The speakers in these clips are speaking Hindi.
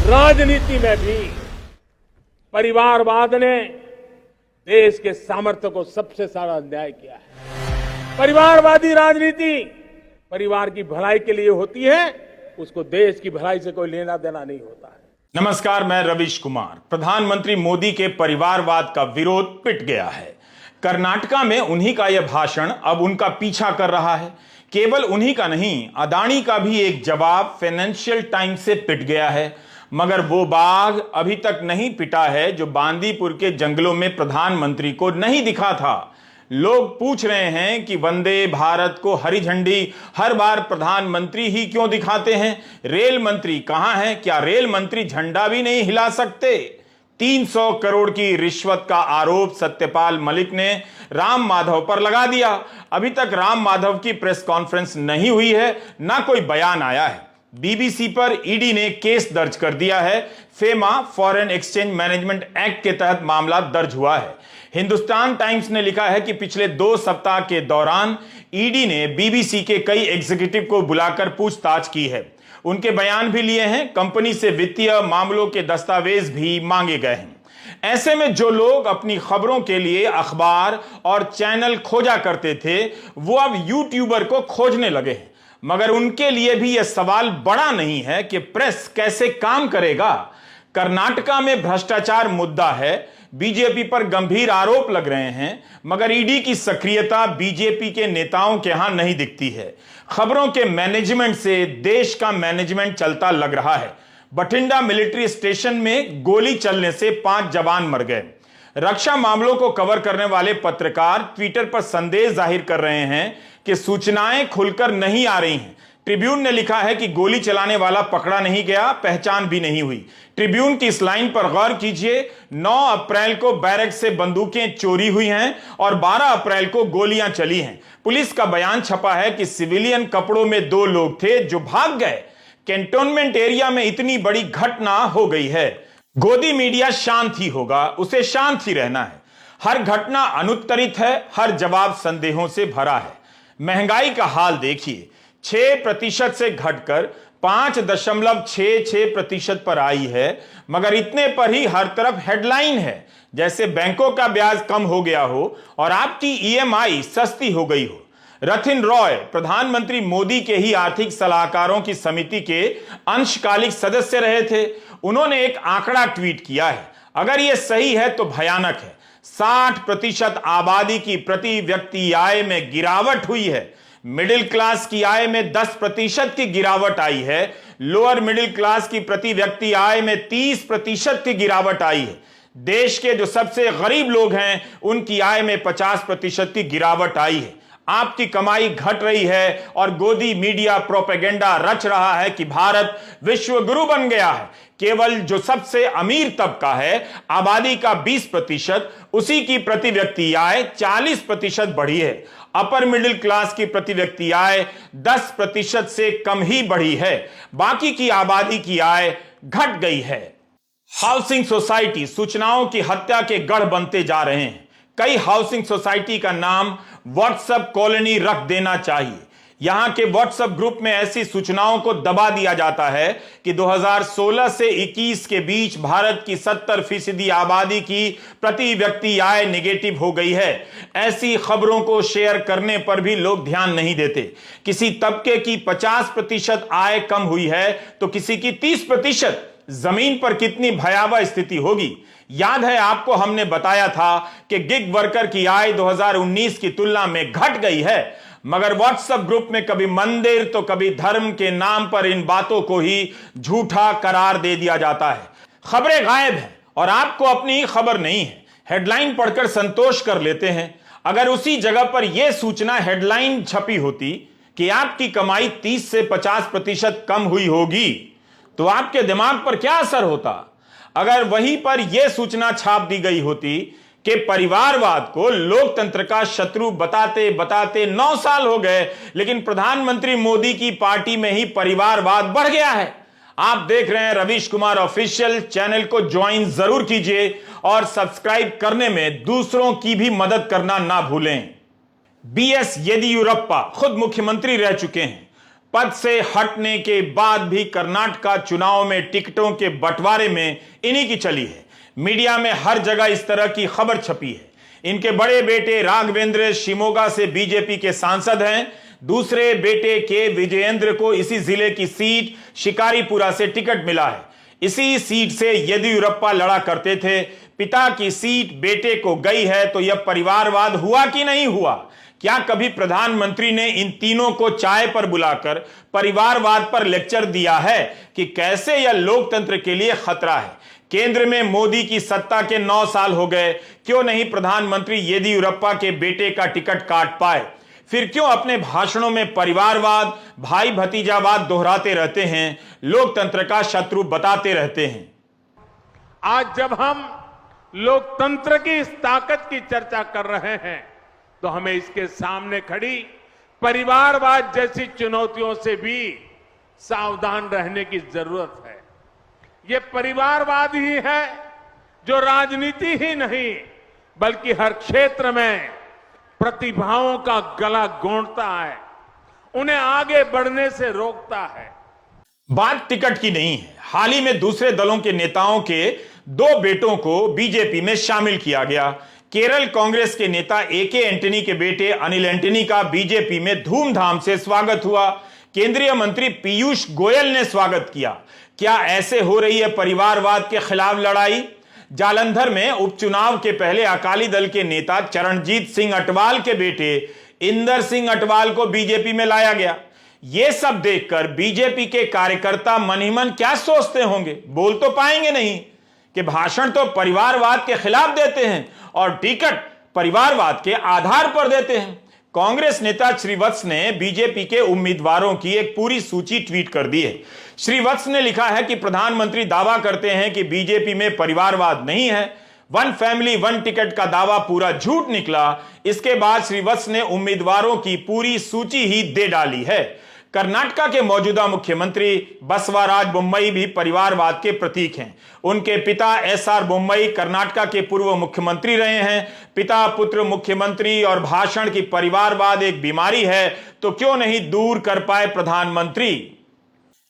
राजनीति में भी परिवारवाद ने देश के सामर्थ्य को सबसे सारा अन्याय किया है। परिवारवादी राजनीति परिवार की भलाई के लिए होती है, उसको देश की भलाई से कोई लेना देना नहीं होता है। नमस्कार, मैं रवीश कुमार। प्रधानमंत्री मोदी के परिवारवाद का विरोध पिट गया है। कर्नाटका में उन्हीं का यह भाषण अब उनका पीछा कर रहा है। केवल उन्हीं का नहीं, अदानी का भी एक जवाब फाइनेंशियल टाइम्स से पिट गया है। मगर वो बाघ अभी तक नहीं पिटा है जो बांदीपुर के जंगलों में प्रधानमंत्री को नहीं दिखा था। लोग पूछ रहे हैं कि वंदे भारत को हरी झंडी हर बार प्रधानमंत्री ही क्यों दिखाते हैं? रेल मंत्री कहां हैं? क्या रेल मंत्री झंडा भी नहीं हिला सकते? 300 करोड़ की रिश्वत का आरोप सत्यपाल मलिक ने राम माधव पर लगा दिया। अभी तक राम माधव की प्रेस कॉन्फ्रेंस नहीं हुई है, ना कोई बयान आया है। बीबीसी पर ईडी ने केस दर्ज कर दिया है। FEMA foreign exchange management act के तहत मामला दर्ज हुआ है। हिंदुस्तान टाइम्स ने लिखा है कि पिछले 2 सप्ताह के दौरान ईडी ने बीबीसी के कई एग्जीक्यूटिव को बुलाकर पूछताछ की है। उनके बयान भी लिए हैं। कंपनी से वित्तीय मामलों के दस्तावेज भी मांगे गए हैं। ऐसे में जो लोग अपनी खबरों के लिए अखबार और चैनल खोजा करते थे, वो अब यूट्यूबर को खोजने लगे हैं। मगर उनके लिए भी यह सवाल बड़ा नहीं है कि प्रेस कैसे काम करेगा। कर्नाटका में भ्रष्टाचार मुद्दा है, बीजेपी पर गंभीर आरोप लग रहे हैं, मगर ईडी की सक्रियता बीजेपी के नेताओं के यहां नहीं दिखती है। खबरों के मैनेजमेंट से देश का मैनेजमेंट चलता लग रहा है। बठिंडा मिलिट्री स्टेशन में गोली चलने से 5 जवान मर गए। रक्षा मामलों को कवर करने वाले पत्रकार ट्विटर पर संदेश जाहिर कर रहे हैं कि सूचनाएं खुलकर नहीं आ रही हैं। ट्रिब्यून ने लिखा है कि गोली चलाने वाला पकड़ा नहीं गया, पहचान भी नहीं हुई। ट्रिब्यून की इस लाइन पर गौर कीजिए। 9 अप्रैल को बैरक से बंदूकें चोरी हुई हैं और 12 अप्रैल को गोलियां चली हैं। पुलिस का बयान छपा है कि सिविलियन कपड़ों में 2 लोग थे जो भाग गए। कैंटोनमेंट एरिया में इतनी बड़ी घटना हो गई है। गोदी मीडिया शांत ही होगा, उसे शांत ही रहना है। हर घटना अनुत्तरित है, हर जवाब संदेहों से भरा है। महंगाई का हाल देखिए, 6% से घटकर 5.66% पर आई है। मगर इतने पर ही हर तरफ हेडलाइन है, जैसे बैंकों का ब्याज कम हो गया हो और आपकी ईएमआई सस्ती हो गई हो। रथिन रॉय प्रधानमंत्री मोदी के ही आर्थिक सलाहकारों की समिति के अंशकालिक सदस्य रहे थे। उन्होंने एक आंकड़ा ट्वीट किया है, अगर यह सही है तो भयानक है। 60% आबादी की प्रति व्यक्ति आय में गिरावट हुई है। मिडिल क्लास की आय में 10% की गिरावट आई है। लोअर मिडिल क्लास की प्रति व्यक्ति आय में 30% की गिरावट आई है। देश के जो सबसे गरीब लोग हैं उनकी आय में 50% की गिरावट आई है। आपकी कमाई घट रही है और गोदी मीडिया प्रोपेगेंडा रच रहा है कि भारत विश्व गुरु बन गया है। केवल जो सबसे अमीर तबका है, आबादी का 20%, उसी की प्रति व्यक्ति आय 40% बढ़ी है। अपर मिडिल क्लास की प्रति व्यक्ति आय 10% से कम ही बढ़ी है। बाकी की आबादी की आय घट गई है। हाउसिंग सोसाइटी सूचनाओं की हत्या के गढ़ बनते जा रहे हैं। कई हाउसिंग सोसाइटी का नाम व्हाट्सएप कॉलोनी रख देना चाहिए। यहां के व्हाट्सएप ग्रुप में ऐसी सूचनाओं को दबा दिया जाता है कि 2016 से 21 के बीच भारत की 70% आबादी की प्रति व्यक्ति आय नेगेटिव हो गई है। ऐसी खबरों को शेयर करने पर भी लोग ध्यान नहीं देते। किसी तबके की 50% आय कम हुई है तो किसी की 30%। जमीन पर कितनी भयावह स्थिति होगी। याद है आपको, हमने बताया था कि गिग वर्कर की आय 2019 की तुलना में घट गई है। मगर व्हाट्सएप ग्रुप में कभी मंदिर तो कभी धर्म के नाम पर इन बातों को ही झूठा करार दे दिया जाता है। खबरें गायब हैं और आपको अपनी खबर नहीं है। हेडलाइन पढ़कर संतोष कर लेते हैं। अगर उसी जगह पर यह सूचना हेडलाइन छपी होती कि आपकी कमाई 30 से 50% कम हुई होगी, तो आपके दिमाग पर क्या असर होता? अगर वहीं पर यह सूचना छाप दी गई होती कि परिवारवाद को लोकतंत्र का शत्रु बताते बताते 9 साल हो गए, लेकिन प्रधानमंत्री मोदी की पार्टी में ही परिवारवाद बढ़ गया है। आप देख रहे हैं रवीश कुमार ऑफिशियल। चैनल को ज्वाइन जरूर कीजिए और सब्सक्राइब करने में दूसरों की भी मदद करना ना भूलें। बीएस येदियुरप्पा खुद मुख्यमंत्री रह चुके हैं। पद से हटने के बाद भी कर्नाटक चुनाव में टिकटों के बंटवारे में इन्हीं की चली है। मीडिया में हर जगह इस तरह की खबर छपी है। इनके बड़े बेटे राघवेंद्र शिमोगा से बीजेपी के सांसद हैं। दूसरे बेटे के विजयेंद्र को इसी जिले की सीट शिकारीपुरा से टिकट मिला है। इसी सीट से येदियुरप्पा लड़ा करते थे। पिता की सीट बेटे को गई है, तो यह परिवारवाद हुआ कि नहीं हुआ? क्या कभी प्रधानमंत्री ने इन तीनों को चाय पर बुलाकर परिवारवाद पर लेक्चर दिया है कि कैसे यह लोकतंत्र के लिए खतरा है? केंद्र में मोदी की सत्ता के 9 साल हो गए, क्यों नहीं प्रधानमंत्री येदियुरप्पा के बेटे का टिकट काट पाए? फिर क्यों अपने भाषणों में परिवारवाद, भाई भतीजावाद दोहराते रहते हैं, लोकतंत्र का शत्रु बताते रहते हैं? आज जब हम लोकतंत्र की इस ताकत की चर्चा कर रहे हैं, तो हमें इसके सामने खड़ी परिवारवाद जैसी चुनौतियों से भी सावधान रहने की जरूरत है। ये परिवारवाद ही है जो राजनीति ही नहीं बल्कि हर क्षेत्र में प्रतिभाओं का गला गोंदता है, उन्हें आगे बढ़ने से रोकता है। बात टिकट की नहीं है। हाल ही में दूसरे दलों के नेताओं के 2 बेटों को बीजेपी में शामिल किया गया। केरल कांग्रेस के नेता AK एंटनी के बेटे अनिल एंटनी का बीजेपी में धूमधाम से स्वागत हुआ। केंद्रीय मंत्री पीयूष गोयल ने स्वागत किया। क्या ऐसे हो रही है परिवारवाद के खिलाफ लड़ाई? जालंधर में उपचुनाव के पहले अकाली दल के नेता चरणजीत सिंह अटवाल के बेटे इंदर सिंह अटवाल को बीजेपी में लाया गया। यह सब देखकर बीजेपी के कार्यकर्ता मन ही मन क्या सोचते होंगे? बोल तो पाएंगे नहीं कि भाषण तो परिवारवाद के खिलाफ देते हैं और टिकट परिवारवाद के आधार पर देते हैं। कांग्रेस नेता श्रीवत्स ने बीजेपी के उम्मीदवारों की एक पूरी सूची ट्वीट कर दी है। श्रीवत्स ने लिखा है कि प्रधानमंत्री दावा करते हैं कि बीजेपी में परिवारवाद नहीं है। 1 फैमिली 1 टिकट का दावा पूरा झूठ निकला। इसके बाद श्रीवत्स ने उम्मीदवारों की पूरी सूची ही दे डाली है। कर्नाटक के मौजूदा मुख्यमंत्री बसवराज बोम्मई भी परिवारवाद के प्रतीक हैं। उनके पिता SR बोम्मई कर्नाटक के पूर्व मुख्यमंत्री रहे हैं। पिता पुत्र मुख्यमंत्री और भाषण की परिवारवाद एक बीमारी है, तो क्यों नहीं दूर कर पाए प्रधानमंत्री?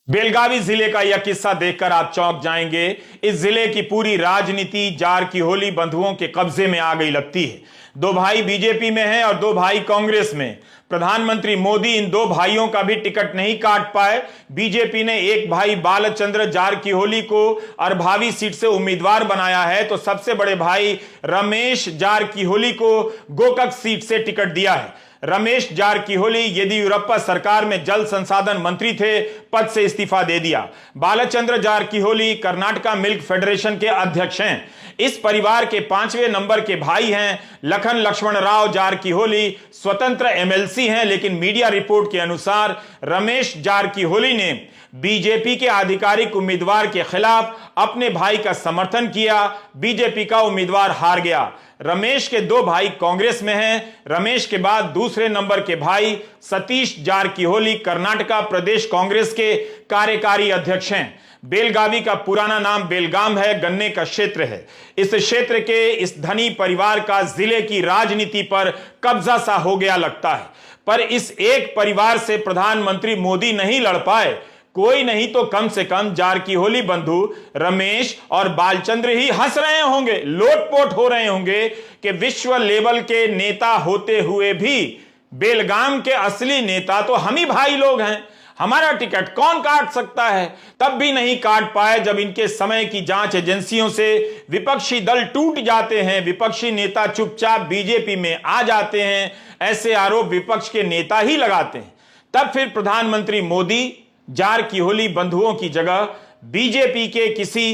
बेलगावी जिले का यह किस्सा देखकर आप चौंक जाएंगे। इस जिले की पूरी राजनीति जारकिहोली बंधुओं के कब्जे में आ गई लगती है। 2 भाई बीजेपी में हैं और 2 भाई कांग्रेस में। प्रधानमंत्री मोदी इन 2 भाइयों का भी टिकट नहीं काट पाए। बीजेपी ने एक भाई बालचंद्र जारकिहोली को अरभावी सीट से उम्मीदवार बनाया है, तो सबसे बड़े भाई रमेश जारकिहोली को गोकक सीट से टिकट दिया है। रमेश जारकिहोली येदियुरप्पा सरकार में जल संसाधन मंत्री थे, पद से इस्तीफा दे दिया। बालचंद्र जारकिहोली कर्नाटक मिल्क फेडरेशन के अध्यक्ष हैं। इस परिवार के 5वें नंबर के भाई हैं लखन लक्ष्मण राव जारकिहोली। स्वतंत्र MLC हैं, लेकिन मीडिया रिपोर्ट के अनुसार रमेश जारकिहोली ने बीजेपी के आधिकारिक उम्मीदवार के खिलाफ अपने भाई का समर्थन किया। बीजेपी का उम्मीदवार हार गया। रमेश के 2 भाई कांग्रेस में हैं। रमेश के बाद दूसरे नंबर के भाई सतीश जारकिहोली कर्नाटक प्रदेश कांग्रेस के कार्यकारी अध्यक्ष हैं। बेलगावी का पुराना नाम बेलगाम है, गन्ने का क्षेत्र है। इस क्षेत्र के इस धनी परिवार का जिले की राजनीति पर कब्जा सा हो गया लगता है। पर इस एक परिवार से प्रधानमंत्री मोदी नहीं लड़ पाए। कोई नहीं तो कम से कम जारकिहोली बंधु रमेश और बालचंद्र ही हंस रहे होंगे, लोटपोट हो रहे होंगे कि विश्व लेवल के नेता होते हुए भी बेलगाम के असली नेता तो हम ही भाई लोग हैं, हमारा टिकट कौन काट सकता है? तब भी नहीं काट पाए जब इनके समय की जांच एजेंसियों से विपक्षी दल टूट जाते हैं, विपक्षी नेता चुपचाप बीजेपी में आ जाते हैं। ऐसे आरोप विपक्ष के नेता ही लगाते हैं। तब फिर प्रधानमंत्री मोदी जारकिहोली बंधुओं की जगह बीजेपी के किसी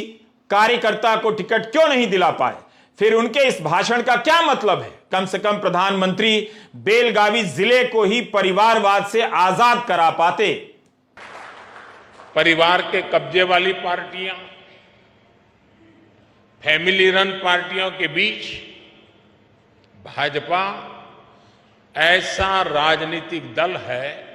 कार्यकर्ता को टिकट क्यों नहीं दिला पाए? फिर उनके इस भाषण का क्या मतलब है? कम से कम प्रधानमंत्री बेलगावी जिले को ही परिवारवाद से आजाद करा पाते। परिवार के कब्जे वाली पार्टियां, फैमिली रन पार्टियों के बीच भाजपा ऐसा राजनीतिक दल है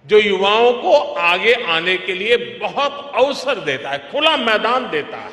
जो युवाओं को आगे आने के लिए बहुत अवसर देता है, खुला मैदान देता है।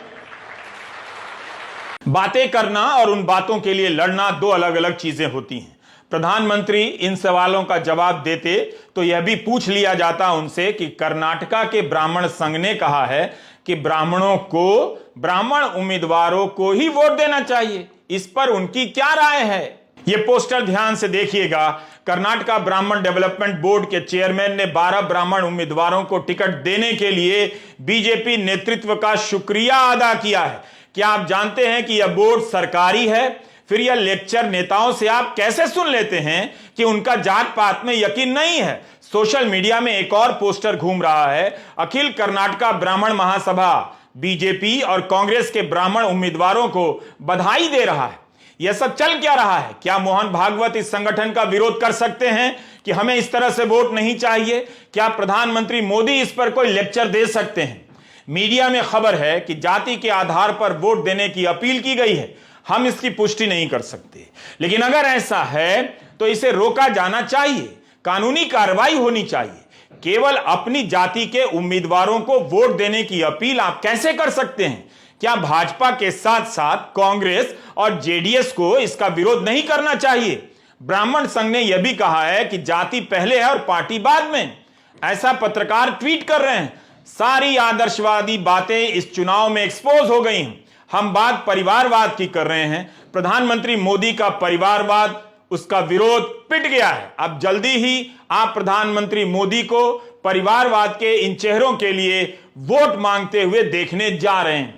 बातें करना और उन बातों के लिए लड़ना 2 अलग अलग चीजें होती हैं। प्रधानमंत्री इन सवालों का जवाब देते तो यह भी पूछ लिया जाता उनसे कि कर्नाटका के ब्राह्मण संघ ने कहा है कि ब्राह्मणों को, ब्राह्मण उम्मीदवारों को ही वोट देना चाहिए, इस पर उनकी क्या राय है। यह पोस्टर ध्यान से देखिएगा। कर्नाटका ब्राह्मण डेवलपमेंट बोर्ड के चेयरमैन ने 12 ब्राह्मण उम्मीदवारों को टिकट देने के लिए बीजेपी नेतृत्व का शुक्रिया अदा किया है। क्या आप जानते हैं कि यह बोर्ड सरकारी है? फिर यह लेक्चर नेताओं से आप कैसे सुन लेते हैं कि उनका जात पात में यकीन नहीं है। सोशल मीडिया में एक और पोस्टर घूम रहा है। अखिल कर्नाटका ब्राह्मण महासभा बीजेपी और कांग्रेस के ब्राह्मण उम्मीदवारों को बधाई दे रहा है। यह सब चल क्या रहा है? क्या मोहन भागवत इस संगठन का विरोध कर सकते हैं कि हमें इस तरह से वोट नहीं चाहिए? क्या प्रधानमंत्री मोदी इस पर कोई लेक्चर दे सकते हैं? मीडिया में खबर है कि जाति के आधार पर वोट देने की अपील की गई है। हम इसकी पुष्टि नहीं कर सकते, लेकिन अगर ऐसा है तो इसे रोका जाना चाहिए, कानूनी कार्रवाई होनी चाहिए। केवल अपनी जाति के उम्मीदवारों को वोट देने की अपील आप कैसे कर सकते हैं? क्या भाजपा के साथ साथ कांग्रेस और जेडीएस को इसका विरोध नहीं करना चाहिए? ब्राह्मण संघ ने यह भी कहा है कि जाति पहले है और पार्टी बाद में। ऐसा पत्रकार ट्वीट कर रहे हैं। सारी आदर्शवादी बातें इस चुनाव में एक्सपोज हो गई हैं। हम बात परिवारवाद की कर रहे हैं। प्रधानमंत्री मोदी का परिवारवाद, उसका विरोध पिट गया है। अब जल्दी ही आप प्रधानमंत्री मोदी को परिवारवाद के इन चेहरों के लिए वोट मांगते हुए देखने जा रहे हैं।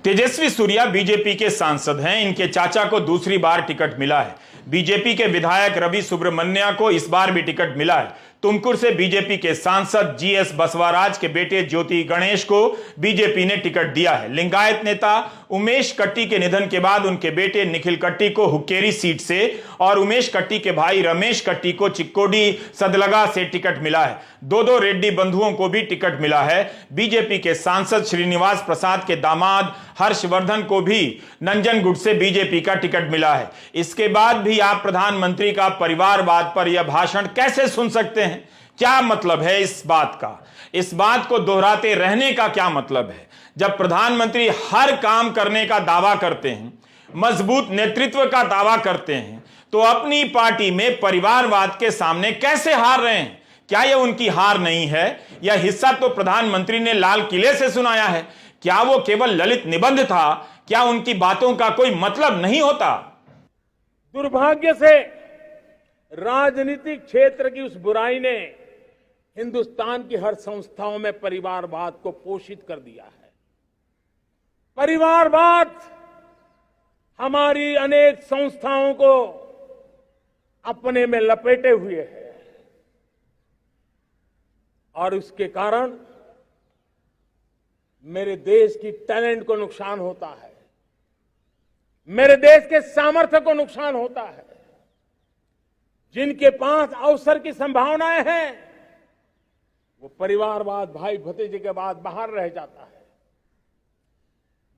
तेजस्वी सूर्या बीजेपी के सांसद हैं। इनके चाचा को दूसरी बार टिकट मिला है। बीजेपी के विधायक रवि सुब्रमण्या को इस बार भी टिकट मिला है। तुमकुर से बीजेपी के सांसद जीएस बसवराज के बेटे ज्योति गणेश को बीजेपी ने टिकट दिया है। लिंगायत नेता उमेश कट्टी के निधन के बाद उनके बेटे निखिल कट्टी को हुक्केरी सीट से और उमेश कट्टी के भाई रमेश कट्टी को चिक्कोडी सदलगा से टिकट मिला है। दो रेड्डी बंधुओं को भी टिकट मिला है। बीजेपी के सांसद श्रीनिवास प्रसाद के दामाद हर्षवर्धन को भी नंजनगुड से बीजेपी का टिकट मिला है। इसके बाद भी आप प्रधानमंत्री का परिवारवाद पर यह भाषण कैसे सुन सकते हैं? क्या मतलब है इस बात का? इस बात को दोहराते रहने का क्या मतलब है? जब प्रधानमंत्री हर काम करने का दावा करते हैं, मजबूत नेतृत्व का दावा करते हैं, तो अपनी पार्टी में परिवारवाद के सामने कैसे हार रहे हैं? क्या यह उनकी हार नहीं है? यह हिस्सा तो प्रधानमंत्री ने लाल किले से सुनाया है। क्या वो केवल ललित निबंध था? क्या उनकी बातों का कोई मतलब नहीं होता? दुर्भाग्य से राजनीतिक क्षेत्र की उस बुराई ने हिंदुस्तान की हर संस्थाओं में परिवारवाद को पोषित कर दिया है। परिवारवाद हमारी अनेक संस्थाओं को अपने में लपेटे हुए है और उसके कारण मेरे देश की टैलेंट को नुकसान होता है, मेरे देश के सामर्थ्य को नुकसान होता है। जिनके पास अवसर की संभावनाएं हैं वो परिवारवाद, भाई भतीजे के बाद बाहर रह जाता है।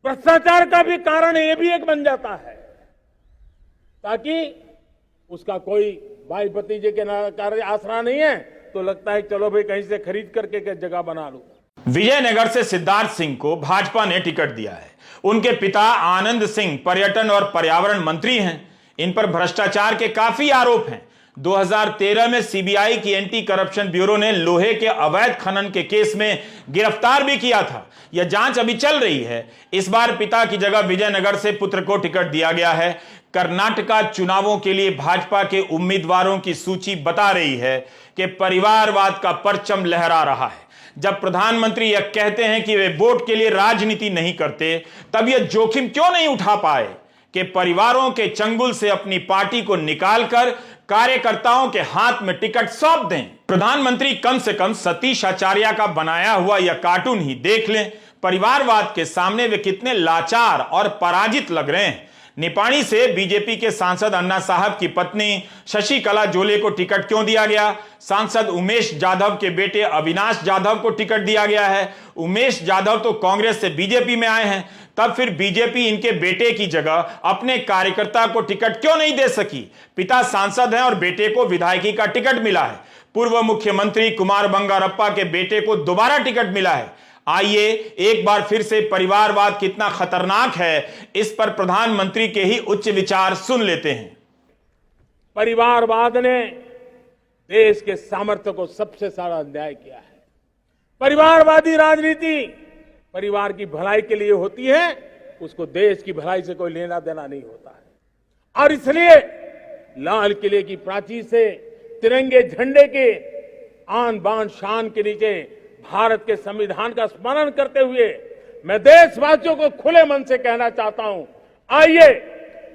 भ्रष्टाचार का भी कारण ये भी एक बन जाता है ताकि उसका कोई भाई भतीजे के कार्य आसरा नहीं है तो लगता है चलो भाई कहीं से खरीद करके के जगह बना लूं। विजयनगर से सिद्धार्थ सिंह को भाजपा ने टिकट दिया है। उनके पिता आनंद सिंह पर्यटन और पर्यावरण मंत्री हैं। इन पर भ्रष्टाचार के काफी आरोप हैं। 2013 में सीबीआई की एंटी करप्शन ब्यूरो ने लोहे के अवैध खनन के केस में गिरफ्तार भी किया था। यह जांच अभी चल रही है। इस बार पिता की जगह विजयनगर से पुत्र को टिकट दिया गया है। कर्नाटका चुनावों के लिए भाजपा के उम्मीदवारों की सूची बता रही है कि परिवारवाद का परचम लहरा रहा है। जब प्रधानमंत्री यह कहते हैं कि वे वोट के लिए राजनीति नहीं करते, तब यह जोखिम क्यों नहीं उठा पाए कि परिवारों के चंगुल से अपनी पार्टी को निकालकर कार्यकर्ताओं के हाथ में टिकट सौंप दें? प्रधानमंत्री कम से कम सतीश आचार्य का बनाया हुआ यह कार्टून ही देख लें। परिवारवाद के सामने वे कितने लाचार और पराजित लग रहे हैं। निपाणी से बीजेपी के सांसद अन्ना साहब की पत्नी शशिकला जोले को टिकट क्यों दिया गया? सांसद उमेश जाधव के बेटे अविनाश जाधव को टिकट दिया गया है। उमेश जाधव तो कांग्रेस से बीजेपी में आए हैं, तब फिर बीजेपी इनके बेटे की जगह अपने कार्यकर्ता को टिकट क्यों नहीं दे सकी? पिता सांसद हैं और बेटे को विधायकी का टिकट मिला है। पूर्व मुख्यमंत्री कुमार बंगारप्पा के बेटे को दोबारा टिकट मिला है। आइए एक बार फिर से परिवारवाद कितना खतरनाक है, इस पर प्रधानमंत्री के ही उच्च विचार सुन लेते हैं। परिवारवाद ने देश के सामर्थ्य को सबसे सारा अन्याय किया है। परिवारवादी राजनीति परिवार की भलाई के लिए होती है, उसको देश की भलाई से कोई लेना देना नहीं होता है। और इसलिए लाल किले की प्राचीर से तिरंगे झंडे के आन बान शान के नीचे भारत के संविधान का स्मरण करते हुए मैं देशवासियों को खुले मन से कहना चाहता हूं, आइए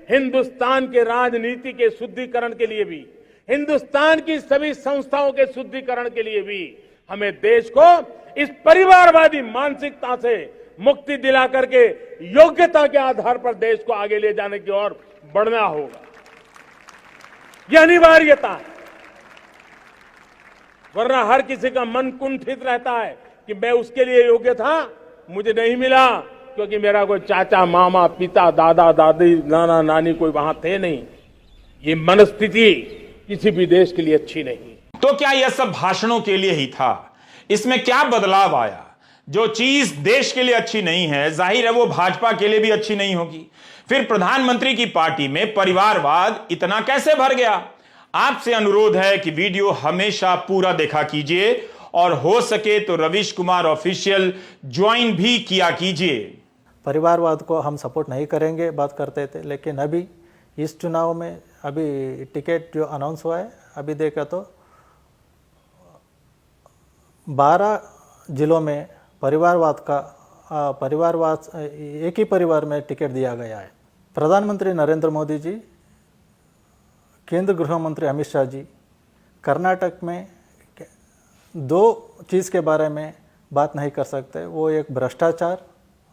हिंदुस्तान के राजनीति के शुद्धिकरण के लिए भी, हिंदुस्तान की सभी संस्थाओं के शुद्धिकरण के लिए भी हमें देश को इस परिवारवादी मानसिकता से मुक्ति दिला करके योग्यता के आधार पर देश को आगे ले जाने की ओर बढ़ना होगा। यह अनिवार्यता है, वरना हर किसी का मन कुंठित रहता है कि मैं उसके लिए योग्य था, मुझे नहीं मिला क्योंकि मेरा कोई चाचा मामा पिता दादा दादी नाना नानी कोई वहां थे नहीं। ये मनस्थिति किसी भी देश के लिए अच्छी नहीं। तो क्या यह सब भाषणों के लिए ही था? इसमें क्या बदलाव आया? जो चीज देश के लिए अच्छी नहीं है, जाहिर है वो भाजपा के लिए भी अच्छी नहीं होगी। फिर प्रधानमंत्री की पार्टी में परिवारवाद इतना कैसे भर गया? आपसे अनुरोध है कि वीडियो हमेशा पूरा देखा कीजिए और हो सके तो रवीश कुमार ऑफिशियल ज्वाइन भी किया कीजिए। परिवारवाद को हम सपोर्ट नहीं करेंगे बात करते थे, लेकिन अभी इस चुनाव में अभी टिकट जो अनाउंस हुआ है, अभी देखा तो 12 जिलों में परिवारवाद एक ही परिवार में टिकट दिया गया है। प्रधानमंत्री नरेंद्र मोदी जी, केंद्र गृह मंत्री अमित शाह जी कर्नाटक में 2 चीज़ के बारे में बात नहीं कर सकते, वो एक भ्रष्टाचार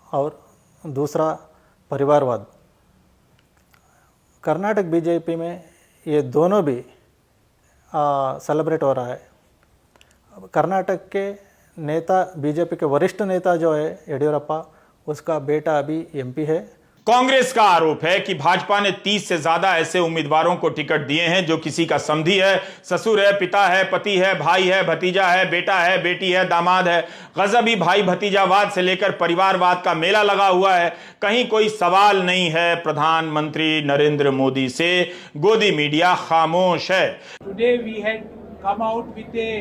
और दूसरा परिवारवाद। कर्नाटक बीजेपी में ये दोनों भी सेलिब्रेट हो रहा है। कर्नाटक के नेता, बीजेपी के वरिष्ठ नेता जो है येडियुरप्पा, उसका बेटा अभी एमपी है। कांग्रेस का आरोप है कि भाजपा ने 30 से ज्यादा ऐसे उम्मीदवारों को टिकट दिए हैं जो किसी का समधी है, ससुर है, पिता है, पति है, भाई है, भतीजा है, बेटा है, बेटी है, दामाद है। गजबी भाई भतीजावाद से लेकर परिवारवाद का मेला लगा हुआ है। कहीं कोई सवाल नहीं है प्रधानमंत्री नरेंद्र मोदी से, गोदी मीडिया खामोश है। Today we had come out with a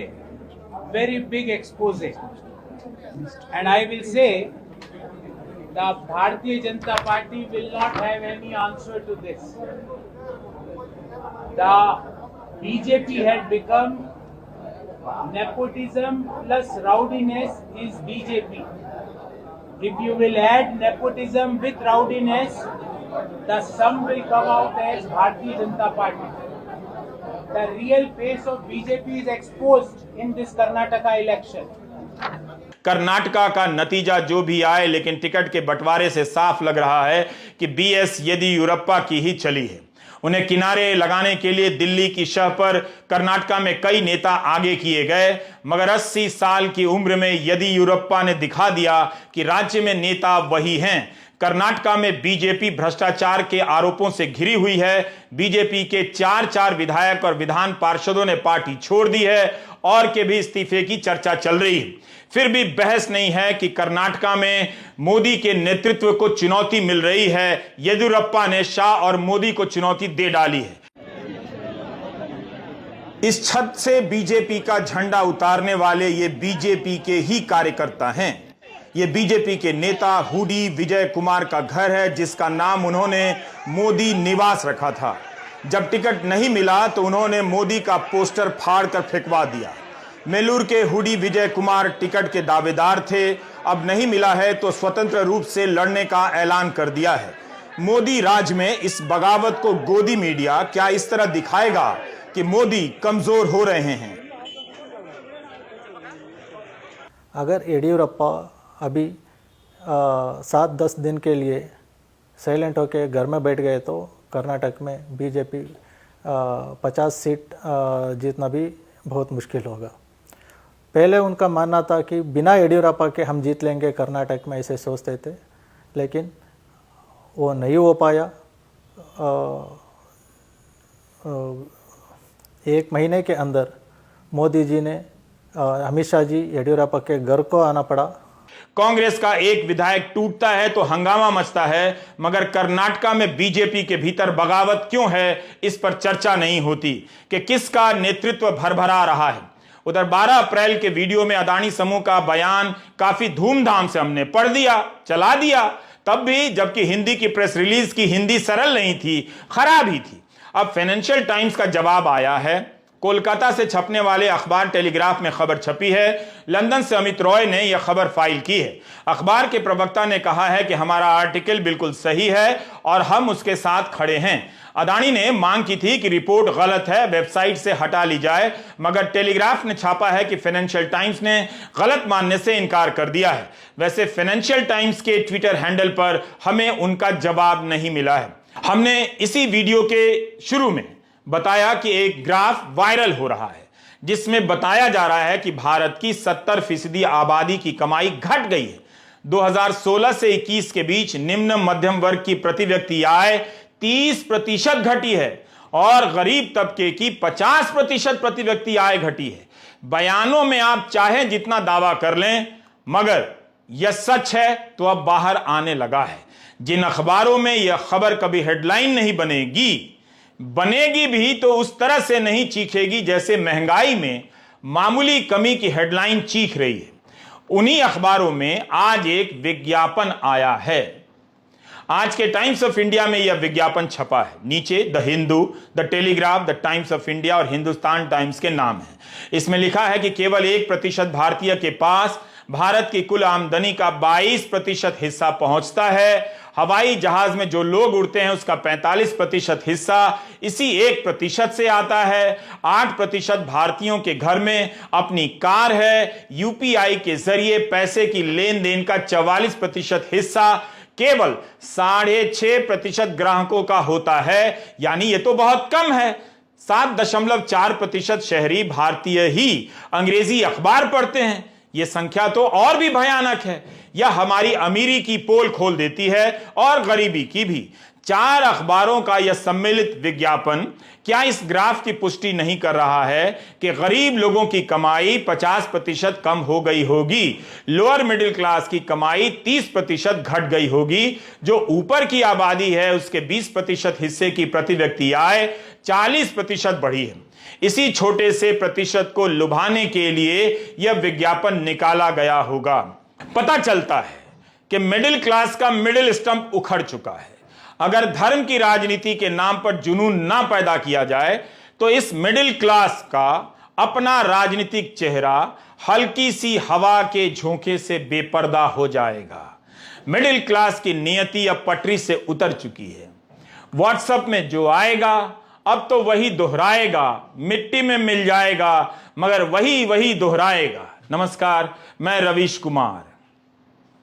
very big expose, and I will say the Bharatiya Janata Party will not have any answer to this. The BJP had become nepotism plus rowdiness is BJP. If you will add nepotism with rowdiness, the sum will come out as Bharatiya Janata Party. The real face of BJP is exposed in this Karnataka election. Karnataka का नतीजा जो भी आए, लेकिन टिकट के बंटवारे से साफ लग रहा है कि बीएस येदियुरप्पा की ही चली है। उन्हें किनारे लगाने के लिए दिल्ली की शह पर कर्नाटका में कई नेता आगे किए गए, मगर 80 साल की उम्र में येदियुरप्पा ने दिखा दिया कि राज्य में नेता वही हैं। कर्नाटका में बीजेपी भ्रष्टाचार के आरोपों से घिरी हुई है। बीजेपी के 4 विधायक और विधान पार्षदों ने पार्टी छोड़ दी है और के भी इस्तीफे की चर्चा चल रही है। फिर भी बहस नहीं है कि कर्नाटका में मोदी के नेतृत्व को चुनौती मिल रही है। येदियुरप्पा ने शाह और मोदी को चुनौती दे डाली है। इस छत से बीजेपी का झंडा उतारने वाले ये बीजेपी के ही कार्यकर्ता हैं। ये बीजेपी के नेता हुडी विजय कुमार का घर है, जिसका नाम उन्होंने मोदी निवास रखा था। जब टिकट नहीं मिला तो उन्होंने मोदी का पोस्टर फाड़कर फेंकवा दिया। मेलूर के हुडी विजय कुमार टिकट के दावेदार थे। अब नहीं मिला है तो स्वतंत्र रूप से लड़ने का ऐलान कर दिया है। मोदी राज में इस बगावत को गोदी मीडिया क्या इस तरह दिखाएगा कि मोदी कमजोर हो रहे हैं? अगर येडियुरप्पा अभी 7-10 दिन के लिए साइलेंट होकर घर में बैठ गए तो कर्नाटक में बीजेपी 50 सीट जीतना भी बहुत मुश्किल होगा। पहले उनका मानना था कि बिना येडियुरप्पा के हम जीत लेंगे कर्नाटक में, ऐसे सोचते थे, लेकिन वो नहीं हो पाया। 1 महीने के अंदर मोदी जी ने, अमित शाह जी येडियुरप्पा के घर को आना पड़ा कांग्रेस का एक विधायक टूटता है तो हंगामा मचता है, मगर कर्नाटका में बीजेपी के भीतर बगावत क्यों है, इस पर चर्चा नहीं होती कि किसका नेतृत्व भरभरा रहा है। उधर 12 अप्रैल के वीडियो में अदानी समूह का बयान काफी धूमधाम से हमने पढ़ दिया, चला दिया, तब भी जबकि हिंदी की प्रेस रिलीज की हिंदी सरल नहीं थी, खराब ही थी। अब फाइनेंशियल टाइम्स का जवाब आया है। कोलकाता से छपने वाले अखबार टेलीग्राफ में खबर छपी है। लंदन से अमित रॉय ने यह खबर फाइल की है। अखबार के प्रवक्ता ने कहा है कि हमारा आर्टिकल बिल्कुल सही है और हम उसके साथ खड़े हैं। अदानी ने मांग की थी कि रिपोर्ट गलत है, वेबसाइट से हटा ली जाए, मगर टेलीग्राफ ने छापा है कि फाइनेंशियल टाइम्स ने गलत मानने से इनकार कर दिया है। वैसे फाइनेंशियल टाइम्स के ट्विटर हैंडल पर हमें उनका जवाब नहीं मिला है। हमने इसी वीडियो के शुरू में बताया कि एक ग्राफ वायरल हो रहा है जिसमें बताया जा रहा है कि भारत की 70% आबादी की कमाई घट गई है। 2016 से 21 के बीच निम्न मध्यम वर्ग की प्रति व्यक्ति आय 30% घटी है और गरीब तबके की 50% प्रति व्यक्ति आय घटी है। बयानों में आप चाहे जितना दावा कर लें, मगर यह सच है तो अब बाहर आने लगा है। जिन अखबारों में यह खबर कभी हेडलाइन नहीं बनेगी भी तो उस तरह से नहीं चीखेगी जैसे महंगाई में मामूली कमी की हेडलाइन चीख रही है। उन्हीं अखबारों में आज एक विज्ञापन आया है। आज के टाइम्स ऑफ इंडिया में यह विज्ञापन छपा है। नीचे the Hindu, the telegraph, the times of India और हिंदुस्तान टाइम्स के नाम है। इसमें लिखा है कि केवल 1% भारतीय के पास भारत की कुल आमदनी का 22% हिस्सा पहुंचता है। हवाई जहाज में जो लोग उड़ते हैं उसका 45% हिस्सा इसी 1% से आता है। 8% भारतीयोयों के घर में अपनी कार है। यूपीआई के जरिए पैसे की लेन देन का 44% हिस्सा केवल 6.5% ग्राहकों का होता है, यानी ये तो बहुत कम है। 7.4% शहरी भारतीय ही अंग्रेजी अखबार पढ़ते हैं। यह संख्या तो और भी भयानक है। यह हमारी अमीरी की पोल खोल देती है और गरीबी की भी। 4 अखबारों का यह सम्मिलित विज्ञापन क्या इस ग्राफ की पुष्टि नहीं कर रहा है कि गरीब लोगों की कमाई 50% कम हो गई होगी, लोअर मिडिल क्लास की कमाई 30% घट गई होगी, जो ऊपर की आबादी है उसके 20% हिस्से की प्रति व्यक्ति आय 40% बढ़ी है। इसी छोटे से प्रतिशत को लुभाने के लिए यह विज्ञापन निकाला गया होगा। पता चलता है कि मिडिल क्लास का मिडिल स्टंप उखड़ चुका है। अगर धर्म की राजनीति के नाम पर जुनून ना पैदा किया जाए तो इस मिडिल क्लास का अपना राजनीतिक चेहरा हल्की सी हवा के झोंके से बेपर्दा हो जाएगा। मिडिल क्लास की नियति अब पटरी से उतर चुकी है। व्हाट्सएप में जो आएगा अब तो वही दोहराएगा, मिट्टी में मिल जाएगा मगर वही दोहराएगा। नमस्कार, मैं रवीश कुमार।